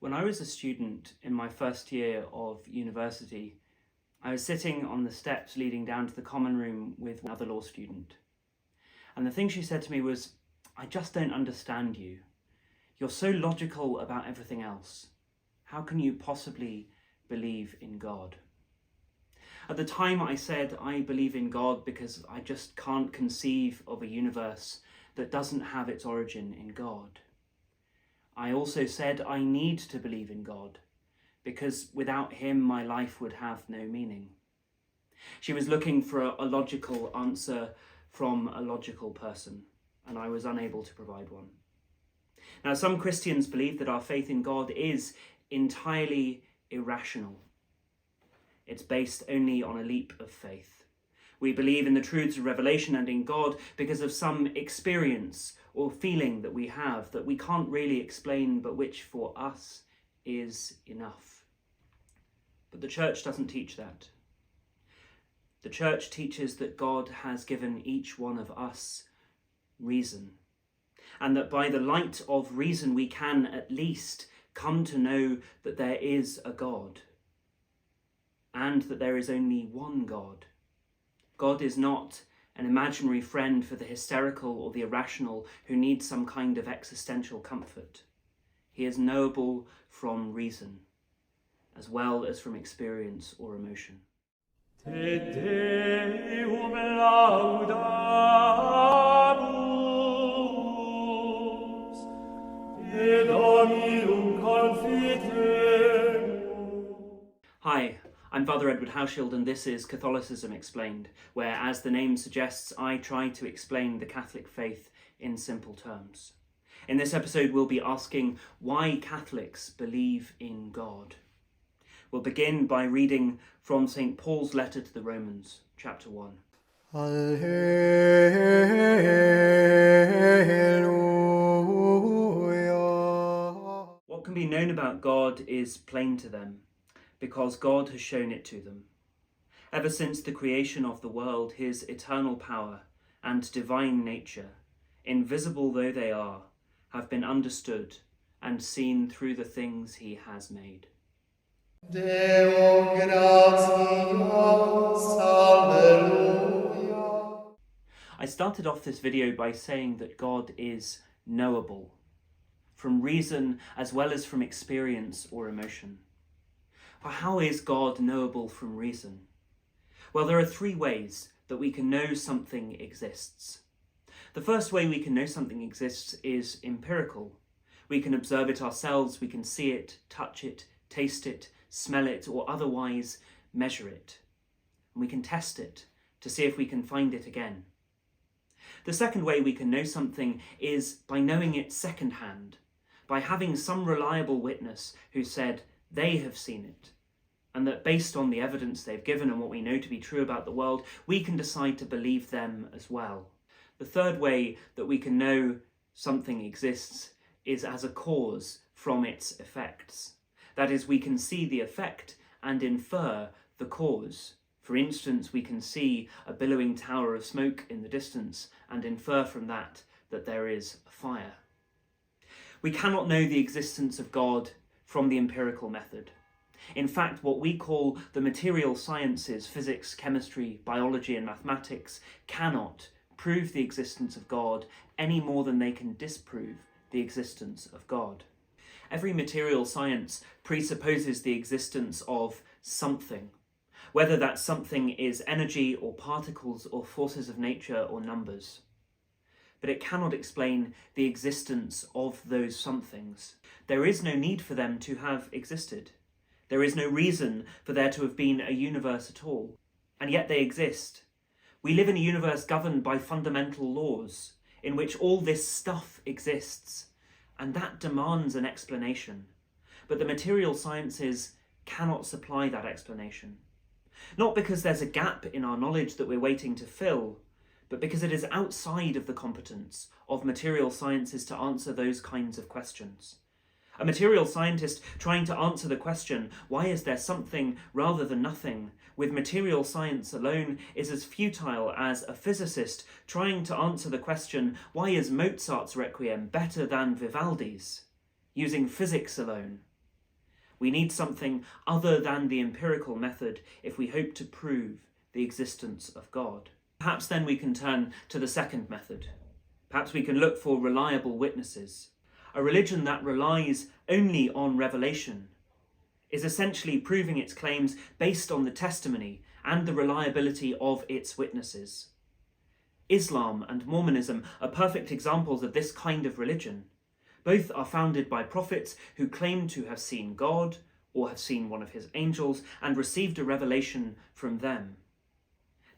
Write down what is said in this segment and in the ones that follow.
When I was a student in my first year of university, I was sitting on the steps leading down to the common room with another law student. And the thing she said to me was, "I just don't understand you. You're so logical about everything else. How can you possibly believe in God?" At the time I said I believe in God because I just can't conceive of a universe that doesn't have its origin in God. I also said I need to believe in God because without him my life would have no meaning. She was looking for a logical answer from a logical person, and I was unable to provide one. Now, some Christians believe that our faith in God is entirely irrational. It's based only on a leap of faith. We believe in the truths of revelation and in God because of some experience or feeling that we have that we can't really explain, but which for us is enough. But the church doesn't teach that. The church teaches that God has given each one of us reason, and that by the light of reason we can at least come to know that there is a God, and that there is only one God. God is not an imaginary friend for the hysterical or the irrational who need some kind of existential comfort. He is knowable from reason, as well as from experience or emotion. Te Deum laudamus, te Dominum confitemus. Hi, I'm Fr Edward Hauschild, and this is Catholicism Explained, where, as the name suggests, I try to explain the Catholic faith in simple terms. In this episode, we'll be asking why Catholics believe in God. We'll begin by reading from St Paul's letter to the Romans, chapter 1. Alleluia. What can be known about God is plain to them, because God has shown it to them. Ever since the creation of the world, his eternal power and divine nature, invisible though they are, have been understood and seen through the things he has made. Deo gratias, alleluia. I started off this video by saying that God is knowable, from reason as well as from experience or emotion. But how is God knowable from reason? Well, there are three ways that we can know something exists. The first way we can know something exists is empirical. We can observe it ourselves, we can see it, touch it, taste it, smell it, or otherwise measure it. And we can test it to see if we can find it again. The second way we can know something is by knowing it secondhand, by having some reliable witness who said they have seen it, and that based on the evidence they've given and what we know to be true about the world, we can decide to believe them as well. The third way that we can know something exists is as a cause from its effects. That is, we can see the effect and infer the cause. For instance, we can see a billowing tower of smoke in the distance and infer from that that there is a fire. We cannot know the existence of God from the empirical method. In fact, what we call the material sciences, physics, chemistry, biology, and mathematics, cannot prove the existence of God any more than they can disprove the existence of God. Every material science presupposes the existence of something, whether that something is energy or particles or forces of nature or numbers. But it cannot explain the existence of those somethings. There is no need for them to have existed. There is no reason for there to have been a universe at all, and yet they exist. We live in a universe governed by fundamental laws, in which all this stuff exists, and that demands an explanation. But the material sciences cannot supply that explanation. Not because there's a gap in our knowledge that we're waiting to fill, but because it is outside of the competence of material sciences to answer those kinds of questions. A material scientist trying to answer the question, why is there something rather than nothing, with material science alone is as futile as a physicist trying to answer the question, why is Mozart's Requiem better than Vivaldi's, using physics alone. We need something other than the empirical method if we hope to prove the existence of God. Perhaps then we can turn to the second method. Perhaps we can look for reliable witnesses. A religion that relies only on revelation is essentially proving its claims based on the testimony and the reliability of its witnesses. Islam and Mormonism are perfect examples of this kind of religion. Both are founded by prophets who claim to have seen God or have seen one of his angels and received a revelation from them.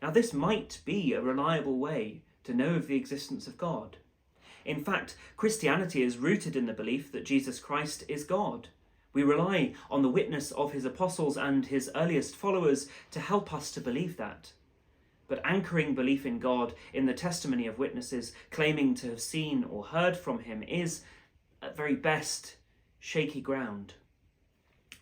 Now, this might be a reliable way to know of the existence of God. In fact, Christianity is rooted in the belief that Jesus Christ is God. We rely on the witness of his apostles and his earliest followers to help us to believe that. But anchoring belief in God in the testimony of witnesses claiming to have seen or heard from him is, at very best, shaky ground.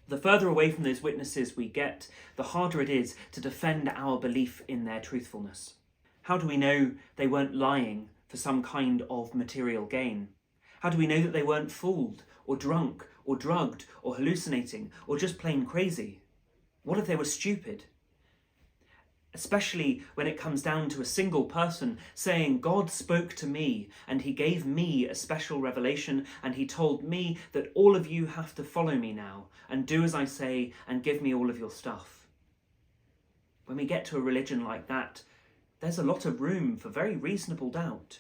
The further away from those witnesses we get, the harder it is to defend our belief in their truthfulness. How do we know they weren't lying for some kind of material gain? How do we know that they weren't fooled, or drunk, or drugged, or hallucinating, or just plain crazy? What if they were stupid? Especially when it comes down to a single person saying, God spoke to me and he gave me a special revelation and he told me that all of you have to follow me now and do as I say and give me all of your stuff. When we get to a religion like that, there's a lot of room for very reasonable doubt.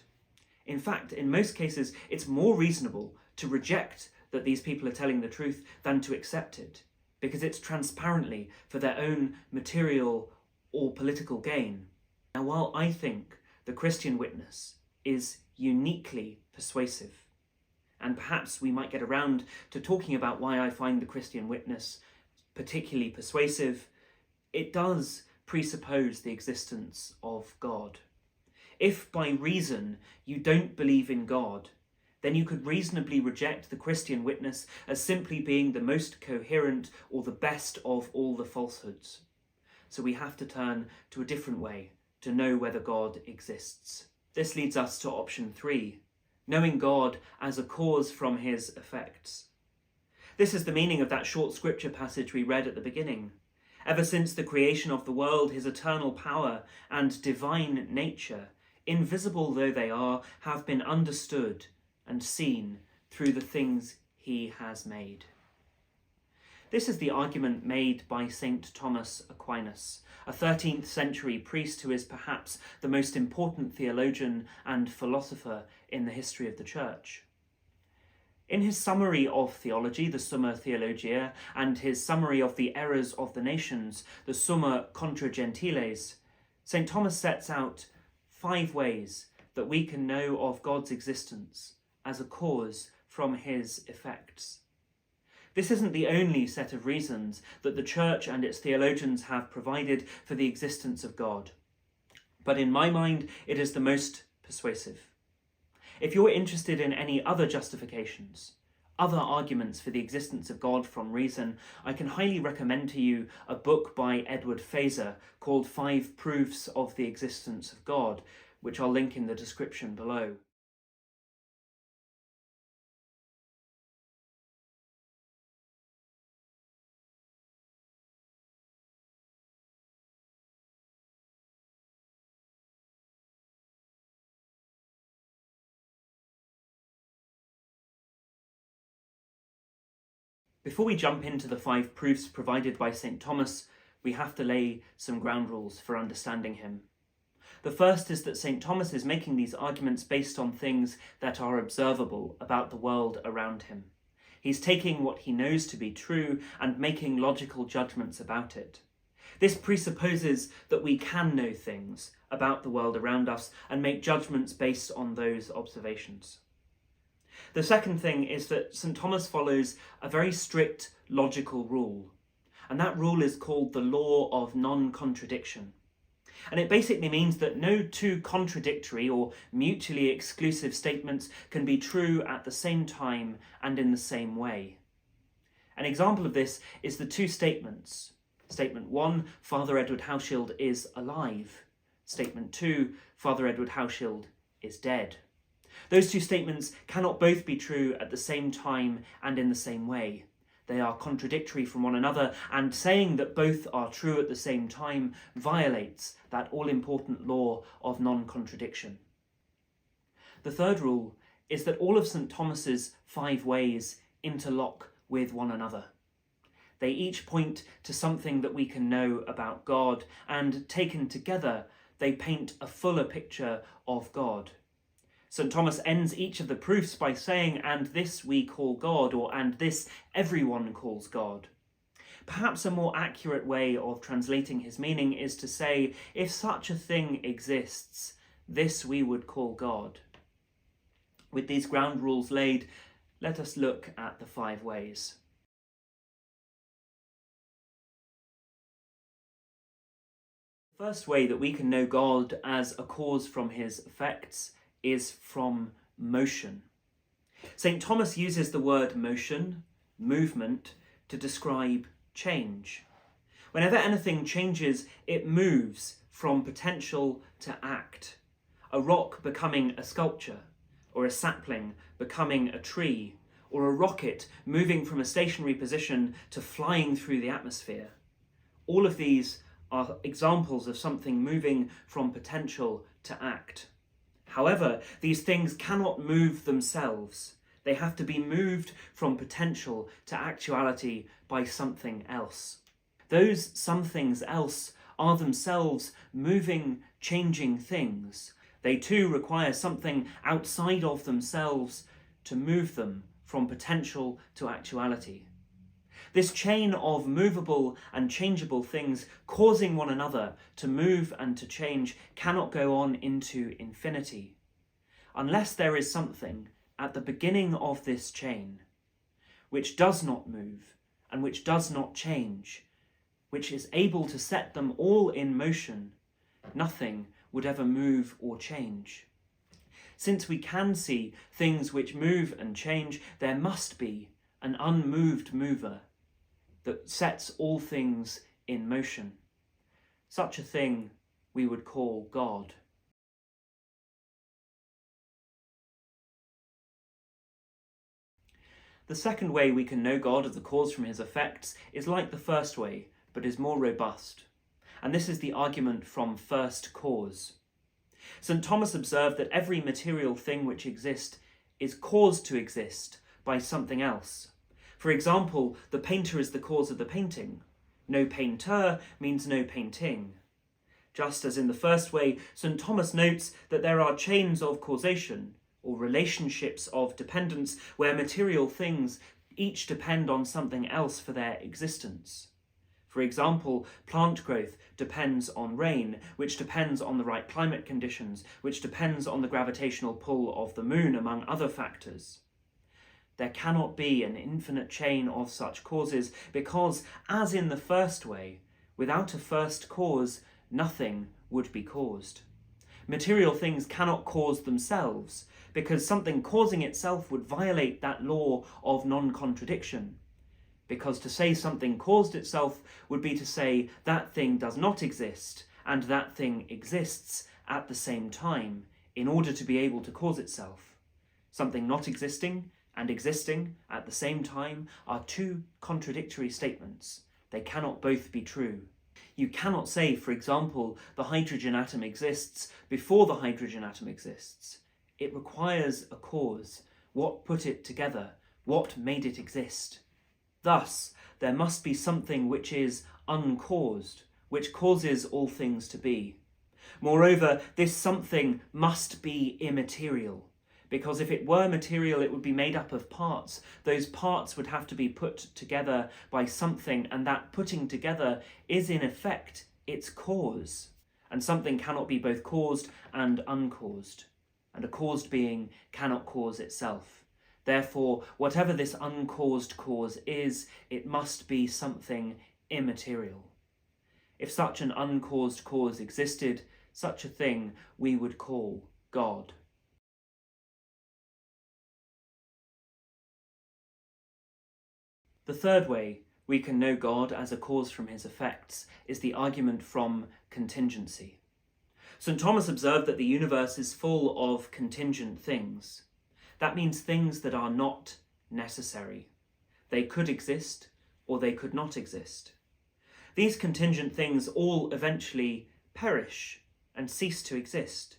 In fact, in most cases, it's more reasonable to reject that these people are telling the truth than to accept it, because it's transparently for their own material or political gain. Now, while I think the Christian witness is uniquely persuasive, and perhaps we might get around to talking about why I find the Christian witness particularly persuasive, it does presuppose the existence of God. If by reason you don't believe in God, then you could reasonably reject the Christian witness as simply being the most coherent or the best of all the falsehoods. So we have to turn to a different way to know whether God exists. This leads us to option 3, knowing God as a cause from his effects. This is the meaning of that short scripture passage we read at the beginning. Ever since the creation of the world, his eternal power and divine nature, invisible though they are, have been understood and seen through the things he has made. This is the argument made by St Thomas Aquinas, a 13th century priest who is perhaps the most important theologian and philosopher in the history of the Church. In his summary of theology, the Summa Theologiae, and his summary of the errors of the nations, the Summa Contra Gentiles, St Thomas sets out 5 ways that we can know of God's existence as a cause from his effects. This isn't the only set of reasons that the Church and its theologians have provided for the existence of God, but in my mind it is the most persuasive. If you're interested in any other justifications, other arguments for the existence of God from reason, I can highly recommend to you a book by Edward Hauschild called 5 Proofs of the Existence of God, which I'll link in the description below. Before we jump into the 5 proofs provided by St Thomas, we have to lay some ground rules for understanding him. The first is that St Thomas is making these arguments based on things that are observable about the world around him. He's taking what he knows to be true and making logical judgments about it. This presupposes that we can know things about the world around us and make judgments based on those observations. The second thing is that St Thomas follows a very strict logical rule, and that rule is called the law of non-contradiction. And it basically means that no 2 contradictory or mutually exclusive statements can be true at the same time and in the same way. An example of this is the 2 statements. Statement 1, Fr Edward Hauschild is alive. Statement 2, Fr Edward Hauschild is dead. Those 2 statements cannot both be true at the same time and in the same way. They are contradictory from one another, and saying that both are true at the same time violates that all-important law of non-contradiction. The third rule is that all of St Thomas's 5 ways interlock with one another. They each point to something that we can know about God, and taken together, they paint a fuller picture of God. St Thomas ends each of the proofs by saying, "And this we call God," or "and this everyone calls God." Perhaps a more accurate way of translating his meaning is to say, if such a thing exists, this we would call God. With these ground rules laid, let us look at the 5 ways. The first way that we can know God as a cause from his effects is from motion. St. Thomas uses the word motion, movement, to describe change. Whenever anything changes, it moves from potential to act. A rock becoming a sculpture, or a sapling becoming a tree, or a rocket moving from a stationary position to flying through the atmosphere. All of these are examples of something moving from potential to act. However, these things cannot move themselves. They have to be moved from potential to actuality by something else. Those somethings else are themselves moving, changing things. They too require something outside of themselves to move them from potential to actuality. This chain of movable and changeable things causing one another to move and to change cannot go on into infinity, unless there is something at the beginning of this chain which does not move and which does not change, which is able to set them all in motion. Nothing would ever move or change. Since we can see things which move and change, there must be an unmoved mover that sets all things in motion. Such a thing we would call God. The second way we can know God as the cause from his effects is like the first way, but is more robust. And this is the argument from first cause. St. Thomas observed that every material thing which exists is caused to exist by something else. For example, the painter is the cause of the painting. No painter means no painting. Just as in the first way, St. Thomas notes that there are chains of causation, or relationships of dependence, where material things each depend on something else for their existence. For example, plant growth depends on rain, which depends on the right climate conditions, which depends on the gravitational pull of the moon, among other factors. There cannot be an infinite chain of such causes because, as in the first way, without a first cause, nothing would be caused. Material things cannot cause themselves because something causing itself would violate that law of non-contradiction. Because to say something caused itself would be to say that thing does not exist and that thing exists at the same time in order to be able to cause itself. Something not existing and existing at the same time are two contradictory statements. They cannot both be true. You cannot say, for example, the hydrogen atom exists before the hydrogen atom exists. It requires a cause. What put it together? What made it exist? Thus, there must be something which is uncaused, which causes all things to be. Moreover, this something must be immaterial, because if it were material, it would be made up of parts. Those parts would have to be put together by something, and that putting together is in effect its cause. And something cannot be both caused and uncaused, and a caused being cannot cause itself. Therefore, whatever this uncaused cause is, it must be something immaterial. If such an uncaused cause existed, such a thing we would call God. The third way we can know God as a cause from his effects is the argument from contingency. St. Thomas observed that the universe is full of contingent things. That means things that are not necessary. They could exist, or they could not exist. These contingent things all eventually perish and cease to exist.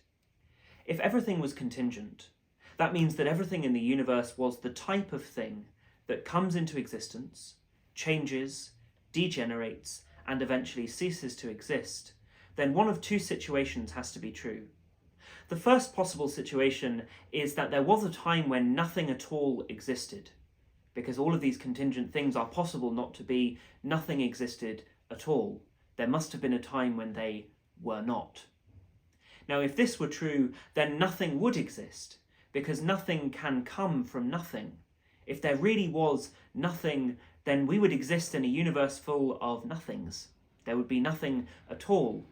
If everything was contingent, that means that everything in the universe was the type of thing that comes into existence, changes, degenerates, and eventually ceases to exist. Then one of two situations has to be true. The first possible situation is that there was a time when nothing at all existed. Because all of these contingent things are possible not to be, nothing existed at all. There must have been a time when they were not. Now, if this were true, then nothing would exist, because nothing can come from nothing. If there really was nothing, then we would exist in a universe full of nothings. There would be nothing at all.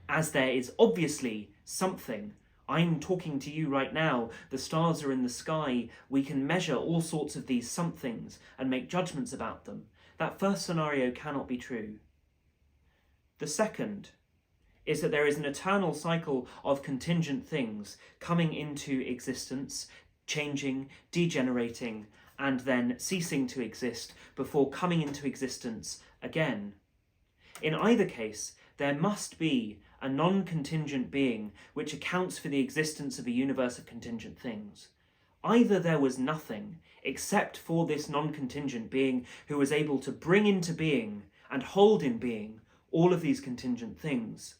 As there is obviously something. I'm talking to you right now, the stars are in the sky, we can measure all sorts of these somethings and make judgments about them. That first scenario cannot be true. The second is that there is an eternal cycle of contingent things coming into existence, changing, degenerating, and then ceasing to exist before coming into existence again. In either case, there must be a non-contingent being which accounts for the existence of a universe of contingent things. Either there was nothing except for this non-contingent being who was able to bring into being and hold in being all of these contingent things,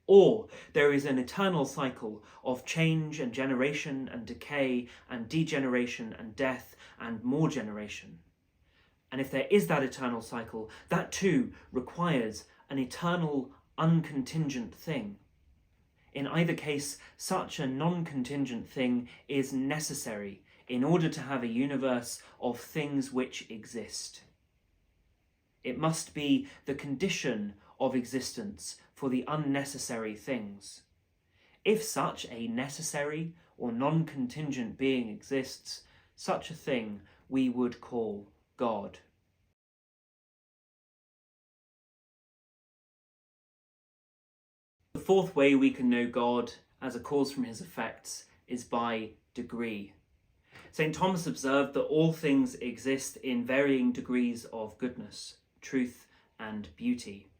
or there is an eternal cycle of change and generation and decay and degeneration and death and more generation. And if there is that eternal cycle, that too requires an eternal uncontingent thing. In either case, such a non-contingent thing is necessary in order to have a universe of things which exist. It must be the condition of existence for the unnecessary things. If such a necessary or non-contingent being exists, such a thing we would call God. The fourth way we can know God as a cause from his effects is by degree. St Thomas observed that all things exist in varying degrees of goodness, truth, and beauty.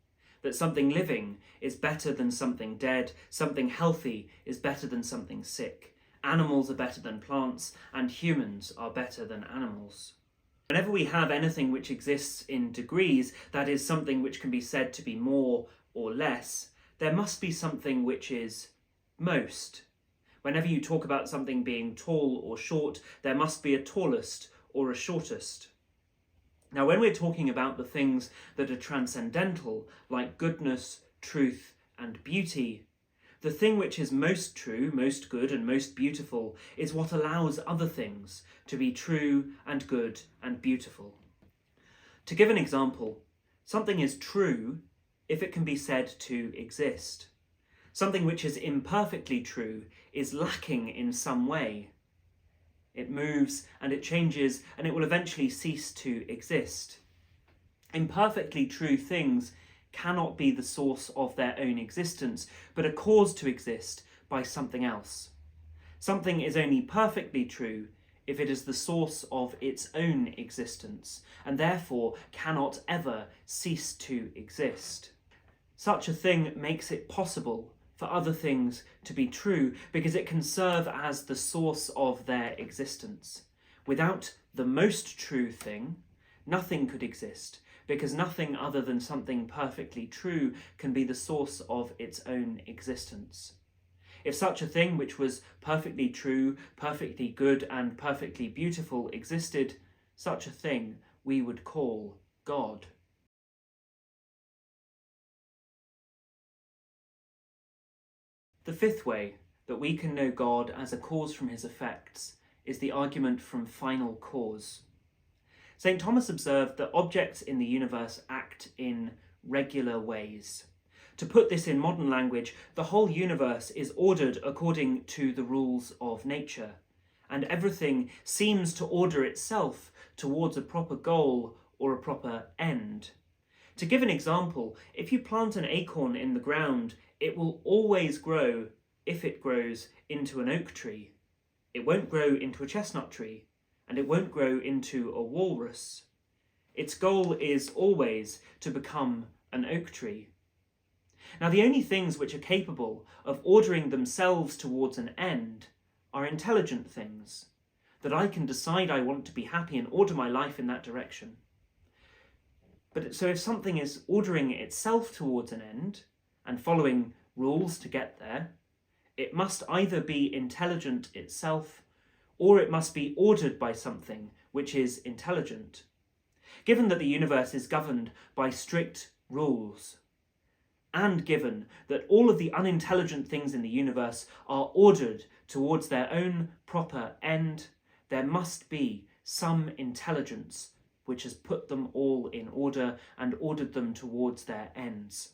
That something living is better than something dead, something healthy is better than something sick, animals are better than plants, and humans are better than animals. Whenever we have anything which exists in degrees, that is, something which can be said to be more or less, there must be something which is most. Whenever you talk about something being tall or short, there must be a tallest or a shortest. Now, when we're talking about the things that are transcendental, like goodness, truth, and beauty, the thing which is most true, most good, and most beautiful is what allows other things to be true and good and beautiful. To give an example, something is true if it can be said to exist. Something which is imperfectly true is lacking in some way. It moves and it changes and it will eventually cease to exist. Imperfectly true things cannot be the source of their own existence, but are caused to exist by something else. Something is only perfectly true if it is the source of its own existence, and therefore cannot ever cease to exist. Such a thing makes it possible for other things to be true because it can serve as the source of their existence. Without the most true thing, nothing could exist, because nothing other than something perfectly true can be the source of its own existence. If such a thing which was perfectly true, perfectly good, and perfectly beautiful existed, such a thing we would call God. The fifth way that we can know God as a cause from his effects is the argument from final cause. St Thomas observed that objects in the universe act in regular ways. To put this in modern language, the whole universe is ordered according to the rules of nature, and everything seems to order itself towards a proper goal or a proper end. To give an example, if you plant an acorn in the ground, it will always grow, if it grows, into an oak tree. It won't grow into a chestnut tree. and it won't grow into a walrus. Its goal is always to become an oak tree. Now, the only things which are capable of ordering themselves towards an end are intelligent things, that I can decide I want to be happy and order my life in that direction. But so if something is ordering itself towards an end and following rules to get there, it must either be intelligent itself, or it must be ordered by something which is intelligent. Given that the universe is governed by strict rules, and given that all of the unintelligent things in the universe are ordered towards their own proper end, there must be some intelligence which has put them all in order and ordered them towards their ends.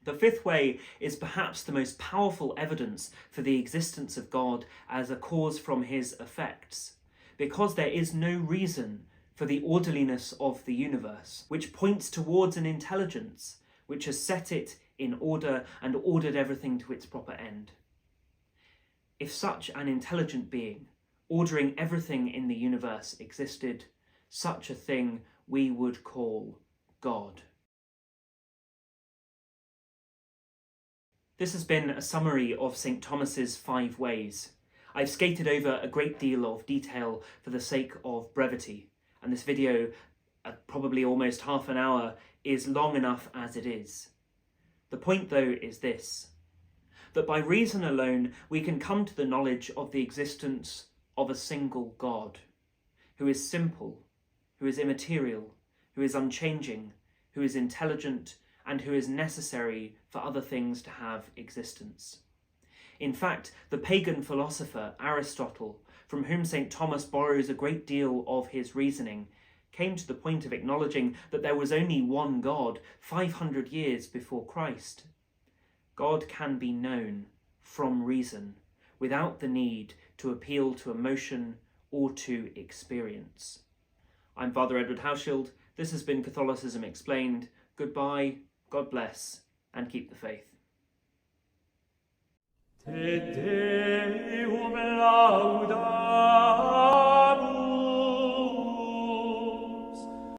The fifth way is perhaps the most powerful evidence for the existence of God as a cause from his effects, because there is no reason for the orderliness of the universe, which points towards an intelligence which has set it in order and ordered everything to its proper end. If such an intelligent being, ordering everything in the universe, existed, such a thing we would call God. This has been a summary of St Thomas's 5 ways. I've skated over a great deal of detail for the sake of brevity, and this video, at probably almost half an hour, is long enough as it is. The point, though, is this: that by reason alone we can come to the knowledge of the existence of a single God, who is simple, who is immaterial, who is unchanging, who is intelligent, and who is necessary for other things to have existence. In fact, the pagan philosopher Aristotle, from whom St Thomas borrows a great deal of his reasoning, came to the point of acknowledging that there was only one God 500 years before Christ. God can be known from reason, without the need to appeal to emotion or to experience. I'm Fr Edward Hauschild. This has been Catholicism Explained. Goodbye, God bless, and keep the faith. Te